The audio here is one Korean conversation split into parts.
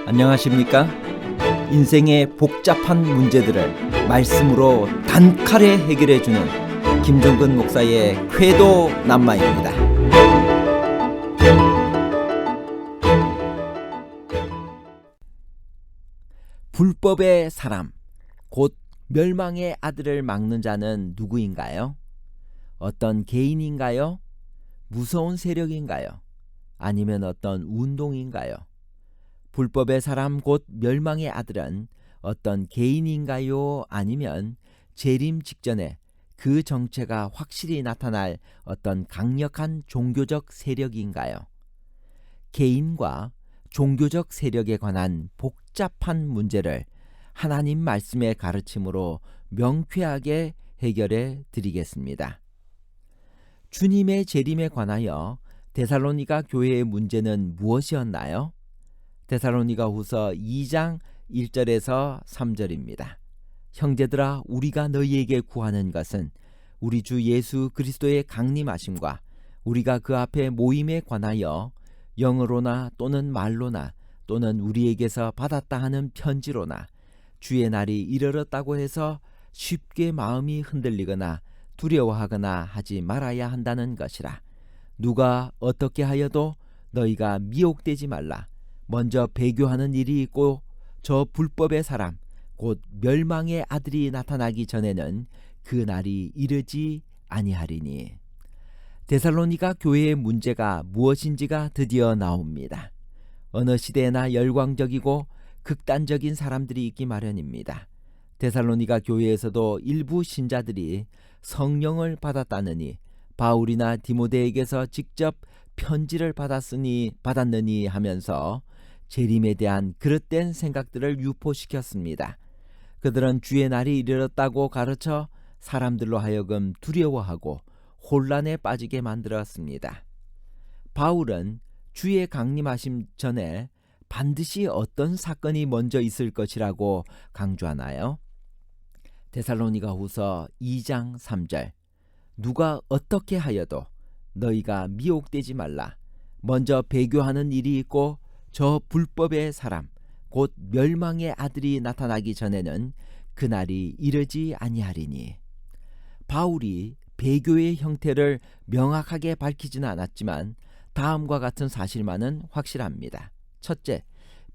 안녕하십니까? 인생의 복잡한 문제들을 말씀으로 단칼에 해결해주는 김종근 목사의 쾌도 남마입니다. 불법의 사람, 곧 멸망의 아들을 막는 자는 누구인가요? 어떤 개인인가요? 무서운 세력인가요? 아니면 어떤 운동인가요? 불법의 사람 곧 멸망의 아들은 어떤 개인인가요? 아니면 재림 직전에 그 정체가 확실히 나타날 어떤 강력한 종교적 세력인가요? 개인과 종교적 세력에 관한 복잡한 문제를 하나님 말씀의 가르침으로 명쾌하게 해결해 드리겠습니다. 주님의 재림에 관하여 데살로니가 교회의 문제는 무엇이었나요? 데살로니가 후서 2장 1절에서 3절입니다. 형제들아, 우리가 너희에게 구하는 것은 우리 주 예수 그리스도의 강림하심과 우리가 그 앞에 모임에 관하여 영어로나 또는 말로나 또는 우리에게서 받았다 하는 편지로나 주의 날이 이르렀다고 해서 쉽게 마음이 흔들리거나 두려워하거나 하지 말아야 한다는 것이라. 누가 어떻게 하여도 너희가 미혹되지 말라. 먼저 배교하는 일이 있고 저 불법의 사람 곧 멸망의 아들이 나타나기 전에는 그 날이 이르지 아니하리니. 데살로니가 교회의 문제가 무엇인지가 드디어 나옵니다. 어느 시대에나 열광적이고 극단적인 사람들이 있기 마련입니다. 데살로니가 교회에서도 일부 신자들이 성령을 받았다느니 바울이나 디모데에게서 직접 편지를 받았느니 하면서 재림에 대한 그릇된 생각들을 유포시켰습니다. 그들은 주의 날이 이르렀다고 가르쳐 사람들로 하여금 두려워하고 혼란에 빠지게 만들었습니다. 바울은 주의 강림하심 전에 반드시 어떤 사건이 먼저 있을 것이라고 강조하나요? 데살로니가 후서 2장 3절, 누가 어떻게 하여도 너희가 미혹되지 말라. 먼저 배교하는 일이 있고 저 불법의 사람 곧 멸망의 아들이 나타나기 전에는 그날이 이르지 아니하리니. 바울이 배교의 형태를 명확하게 밝히지는 않았지만 다음과 같은 사실만은 확실합니다. 첫째,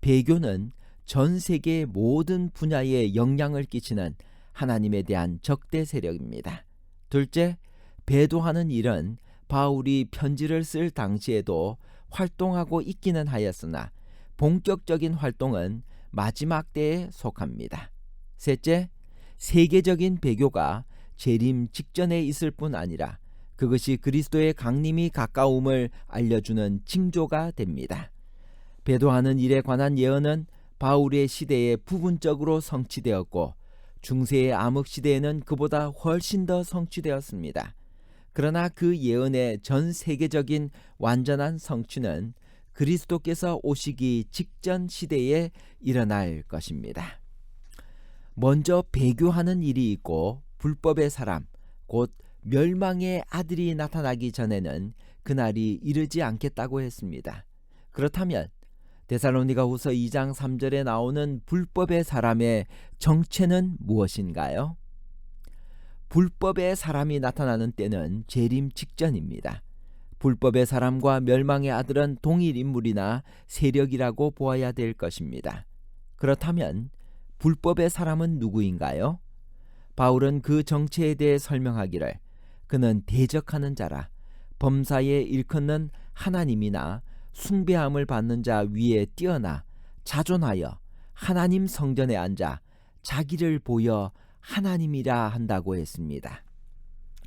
배교는 전 세계의 모든 분야에 영향을 끼치는 하나님에 대한 적대 세력입니다. 둘째, 배도하는 일은 바울이 편지를 쓸 당시에도 활동하고 있기는 하였으나 본격적인 활동은 마지막 때에 속합니다. 셋째, 세계적인 배교가 재림 직전에 있을 뿐 아니라 그것이 그리스도의 강림이 가까움을 알려주는 징조가 됩니다. 배도하는 일에 관한 예언은 바울의 시대에 부분적으로 성취되었고 중세의 암흑 시대에는 그보다 훨씬 더 성취되었습니다. 그러나 그 예언의 전 세계적인 완전한 성취는 그리스도께서 오시기 직전 시대에 일어날 것입니다. 먼저 배교하는 일이 있고 불법의 사람, 곧 멸망의 아들이 나타나기 전에는 그날이 이르지 않겠다고 했습니다. 그렇다면 데살로니가 후서 2장 3절에 나오는 불법의 사람의 정체는 무엇인가요? 불법의 사람이 나타나는 때는 재림 직전입니다. 불법의 사람과 멸망의 아들은 동일 인물이나 세력이라고 보아야 될 것입니다. 그렇다면 불법의 사람은 누구인가요? 바울은 그 정체에 대해 설명하기를 그는 대적하는 자라 범사에 일컫는 하나님이나 숭배함을 받는 자 위에 뛰어나 자존하여 하나님 성전에 앉아 자기를 보여 하나님이라 한다고 했습니다.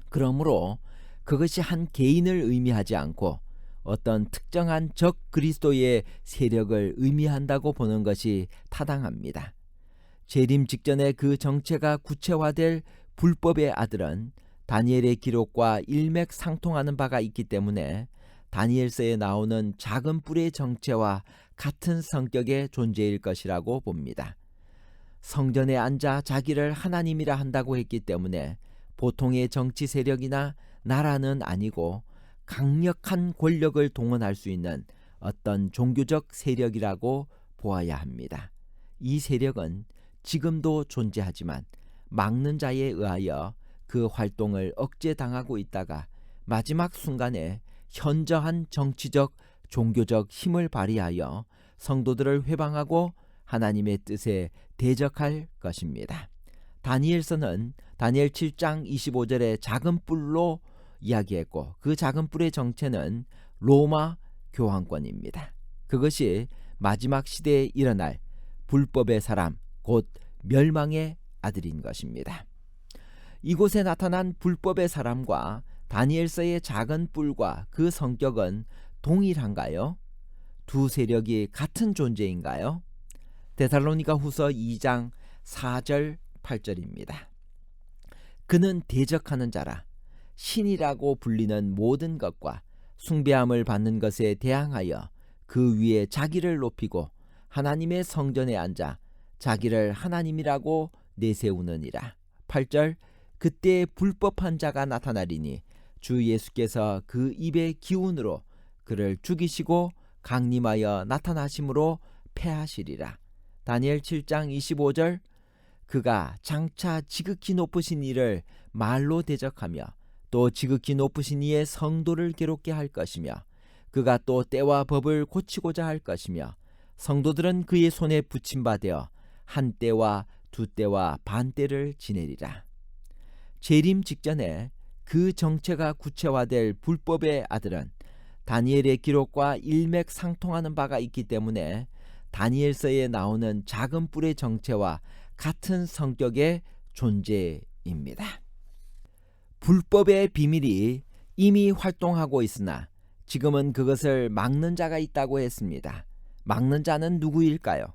그러므로 그것이 한 개인을 의미하지 않고 어떤 특정한 적 그리스도의 세력을 의미한다고 보는 것이 타당합니다. 재림 직전에 그 정체가 구체화될 불법의 아들은 다니엘의 기록과 일맥상통하는 바가 있기 때문에 다니엘서에 나오는 작은 뿔의 정체와 같은 성격의 존재일 것이라고 봅니다. 성전에 앉아 자기를 하나님이라 한다고 했기 때문에 보통의 정치 세력이나 나라는 아니고 강력한 권력을 동원할 수 있는 어떤 종교적 세력이라고 보아야 합니다. 이 세력은 지금도 존재하지만 막는 자에 의하여 그 활동을 억제당하고 있다가 마지막 순간에 현저한 정치적, 종교적 힘을 발휘하여 성도들을 회방하고 하나님의 뜻에 대적할 것입니다. 다니엘서는 다니엘 7장 25절에 작은 뿔로 이야기했고, 그 작은 뿔의 정체는 로마 교황권입니다. 그것이 마지막 시대에 일어날 불법의 사람, 곧 멸망의 아들인 것입니다. 이곳에 나타난 불법의 사람과 다니엘서의 작은 뿔과 그 성격은 동일한가요? 두 세력이 같은 존재인가요? 데살로니가 후서 2장 4절 8절입니다. 그는 대적하는 자라, 신이라고 불리는 모든 것과 숭배함을 받는 것에 대항하여 그 위에 자기를 높이고 하나님의 성전에 앉아 자기를 하나님이라고 내세우느니라. 8절, 그때 불법한 자가 나타나리니 주 예수께서 그 입의 기운으로 그를 죽이시고 강림하여 나타나심으로 패하시리라. 다니엘 7장 25절, 그가 장차 지극히 높으신 이를 말로 대적하며 또 지극히 높으신 이의 성도를 괴롭게 할 것이며 그가 또 때와 법을 고치고자 할 것이며 성도들은 그의 손에 붙임받아 한 때와 두 때와 반 때를 지내리라. 재림 직전에 그 정체가 구체화될 불법의 아들은 다니엘의 기록과 일맥상통하는 바가 있기 때문에 다니엘서에 나오는 작은 뿔의 정체와 같은 성격의 존재입니다. 불법의 비밀이 이미 활동하고 있으나 지금은 그것을 막는 자가 있다고 했습니다. 막는 자는 누구일까요?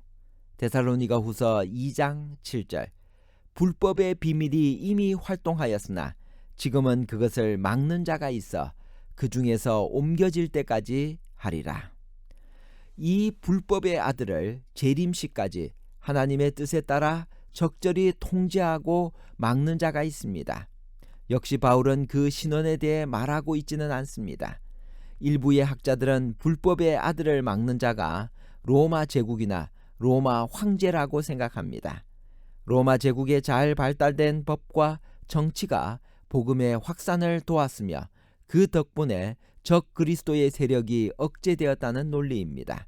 데살로니가 후서 2장 7절, 불법의 비밀이 이미 활동하였으나 지금은 그것을 막는 자가 있어 그 중에서 옮겨질 때까지 하리라. 이 불법의 아들을 재림시까지 하나님의 뜻에 따라 적절히 통제하고 막는 자가 있습니다. 역시 바울은 그 신원에 대해 말하고 있지는 않습니다. 일부의 학자들은 불법의 아들을 막는 자가 로마 제국이나 로마 황제라고 생각합니다. 로마 제국에 잘 발달된 법과 정치가 복음의 확산을 도왔으며 그 덕분에 적 그리스도의 세력이 억제되었다는 논리입니다.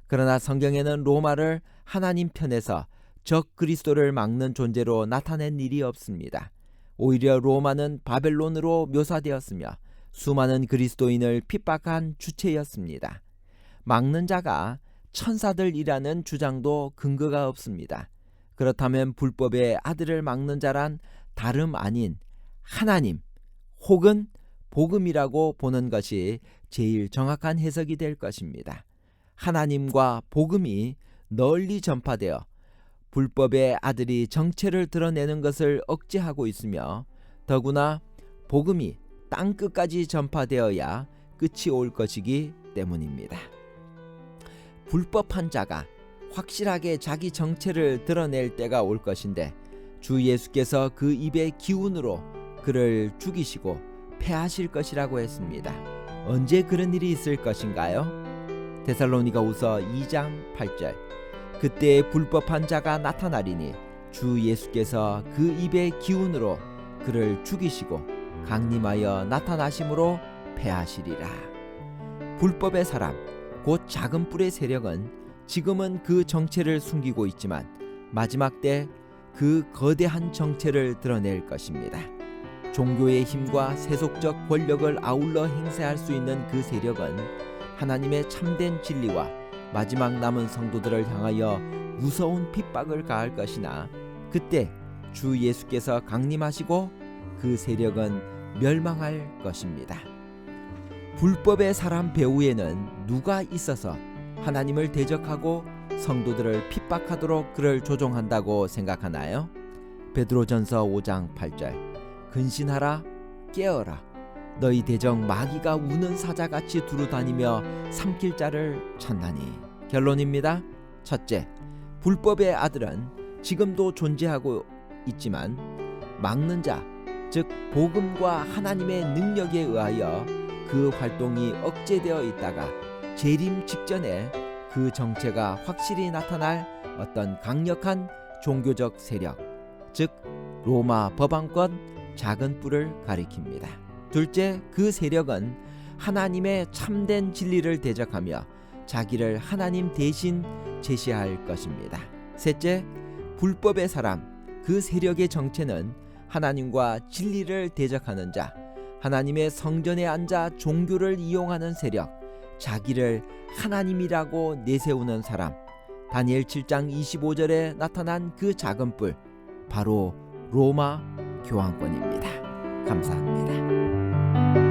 그러나 성경에는 로마를 하나님 편에서 적 그리스도를 막는 존재로 나타낸 일이 없습니다. 오히려 로마는 바벨론으로 묘사되었으며 수많은 그리스도인을 핍박한 주체였습니다. 막는 자가 천사들이라는 주장도 근거가 없습니다. 그렇다면 불법의 아들을 막는 자란 다름 아닌 하나님 혹은 복음이라고 보는 것이 제일 정확한 해석이 될 것입니다. 하나님과 복음이 널리 전파되어 불법의 아들이 정체를 드러내는 것을 억제하고 있으며 더구나 복음이 땅끝까지 전파되어야 끝이 올 것이기 때문입니다. 불법한 자가 확실하게 자기 정체를 드러낼 때가 올 것인데 주 예수께서 그 입의 기운으로 그를 죽이시고 패하실 것이라고 했습니다. 언제 그런 일이 있을 것인가요? 데살로니가 후서 2장 8절, 그때 불법한 자가 나타나리니 주 예수께서 그 입의 기운으로 그를 죽이시고 강림하여 나타나심으로 패하시리라. 불법의 사람, 곧 작은 뿔의 세력은 지금은 그 정체를 숨기고 있지만 마지막 때 그 거대한 정체를 드러낼 것입니다. 종교의 힘과 세속적 권력을 아울러 행사할 수 있는 그 세력은 하나님의 참된 진리와 마지막 남은 성도들을 향하여 무서운 핍박을 가할 것이나 그때 주 예수께서 강림하시고 그 세력은 멸망할 것입니다. 불법의 사람 배후에는 누가 있어서 하나님을 대적하고 성도들을 핍박하도록 그를 조종한다고 생각하나요? 베드로전서 5장 8절, 근신하라, 깨어라, 너희 대적 마귀가 우는 사자같이 두루다니며 삼킬 자를 찾나니. 결론입니다. 첫째, 불법의 아들은 지금도 존재하고 있지만 막는 자, 즉 복음과 하나님의 능력에 의하여 그 활동이 억제되어 있다가 재림 직전에 그 정체가 확실히 나타날 어떤 강력한 종교적 세력, 즉 로마 법왕권 작은 뿔을 가리킵니다. 둘째, 그 세력은 하나님의 참된 진리를 대적하며 자기를 하나님 대신 제시할 것입니다. 셋째, 불법의 사람, 그 세력의 정체는 하나님과 진리를 대적하는 자, 하나님의 성전에 앉아 종교를 이용하는 세력, 자기를 하나님이라고 내세우는 사람, 다니엘 7장 25절에 나타난 그 작은 뿔, 바로 로마 교황권입니다. 감사합니다.